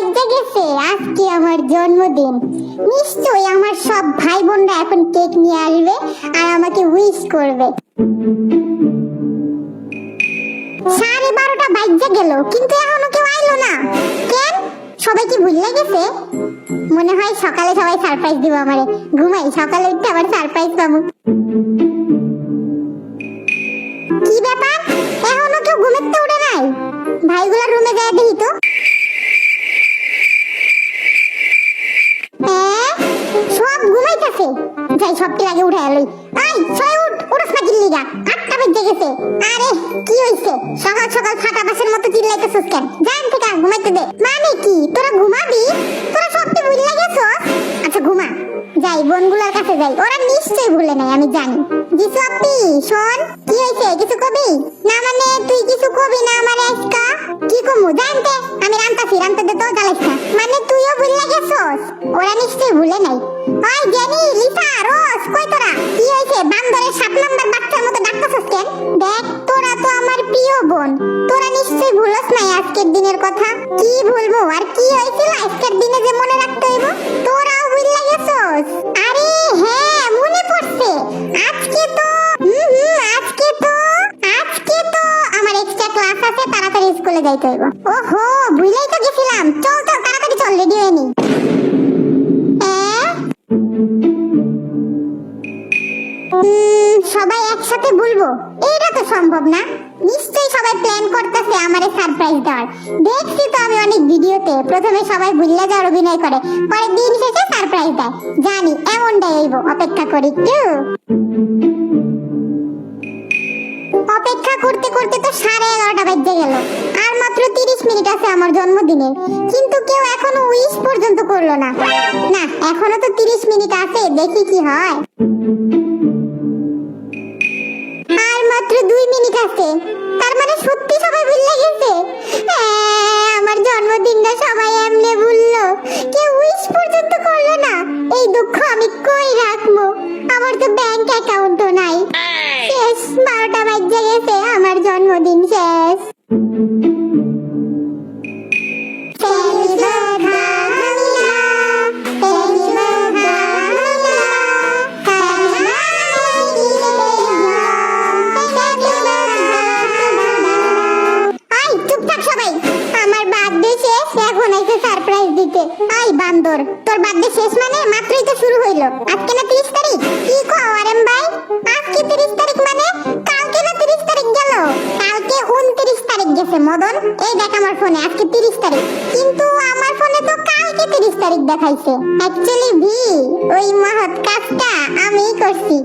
বাজে গেছে, আজকে আমার জন্মদিন। নিশ্চয়ই আমার সব ভাই বোনরা এখন কেক নিয়ে আসবে আর আমাকে উইশ করবে। 12:30 বাজে গেল, কিন্তু এখনো কেউ আইলো না কেন? সবাই কি ভুলে গেছে? মনে হয় সকালে সবাই সারপ্রাইজ দিব আমারে। ঘুমাই, সকালে উঠে আবার সারপ্রাইজ পাবো। কি ব্যাপার, এখনো কেউ ঘুমেতে উঠে নাই? ভাইগুলা রুমে যায় দেখি তো। সব ঘুমাইতেছে, যাই সবটি আগে উঠে এলই। এই ছয় উঠ, উঠছ না কি লিগা? 8টা বেজে গেছে। আরে কি হইছে, সকাল সকাল ফাটা বাসের মতো চিল্লাইতেছস কেন? জান থেকে ঘুমাইতে দে। মানে কি তোরা ঘুমাবি? তোরা সবটি ভুলে গেছস? আচ্ছা ঘুমা, যাই বোনগুলোর কাছে যাই, ওরা নিশ্চয়ই ভুলে নাই আমি জানি। জিসু আপি শোন, কি হইছে কিছু কবি? না মানে তুই কিছু কবি না আমারে আজকা? কি কমু জানতে? আমি রান্তে দে তো জ্বালাইস না। মানে তুইও ভুলে গেছস? ওরা নিশ্চয়ই ভুলে নাই। ওই জেনি, লিসা, রোজ, কই তোরা? কি হইছে, বান্দরের 7 নাম্বার বাচ্চার মতো ডাকতাছস কেন? দেখ তোরা তো আমার প্রিয় বোন, তোরা নিশ্চয়ই ভুলস নাই আজকের দিনের কথা। কি ভুলবো, আর কি হইছিল আজকের দিনে যে মনে রাখতে হইব? তোরাও ভুলে গেছস? আরে হ্যাঁ মনে পড়ছে, আজকে তো আমার এক্সট্রা ক্লাস আছে, তাড়াতাড়ি স্কুলে যাইতে হইব। ওহো ভুলেই তো গেছিলাম, চল তাড়াতাড়ি চল, রেডি হয়ে নি। সবাই একসাথে বলবো এটা তো সম্ভব না। নিশ্চয়ই সবাই প্ল্যান করতেছে আমারে সারপ্রাইজ দেওয়ার। দেখছি তো আমি অনেক ভিডিওতে, প্রথমে সবাই ভুলে যাওয়ার অভিনয় করে, পরে দিন শেষে সারপ্রাইজ দেয়। জানি এমনটাই হইব, অপেক্ষা করি একটু। অপেক্ষা করতে করতে তো 11:30 বেজে গেল। আর মাত্র 30 মিনিট আছে আমার জন্মদিনে, কিন্তু কেউ এখনো উইশ পর্যন্ত করলো না। না এখনো তো 30 মিনিট আছে, দেখি কি হয়। আর মাত্র 2 মিনিট আছে, তার মানে সত্যি সবাই ভুলে গেছে। আমার জন্মদিনটা সবাই এমনি ভুললো, কেউ উইশ পর্যন্ত করলো না। এই দুঃখ আমি কই রাখবো? আমার তো ব্যাংক অ্যাকাউন্টও নাই। শেষ, 12টা বাজে গেছে, আমার জন্মদিন শেষ। বান্দর, তোর বার্থডে শেষ মানে? মাত্রই তো শুরু হইলো, আজকে না 30 তারিখ? কি কও আরেম ভাই, আজকে 30 তারিখ মানে? কালকে না 30 তারিখ গেল? কালকে 29 তারিখ গেছে মদন। এই দেখ আমার ফোনে আজকে 30 তারিখ, কিন্তু আমার ফোনে তো কালকে 30 তারিখ দেখাইছে। অ্যাকচুয়ালি ওই মহৎ কাজটা আমিই করছি।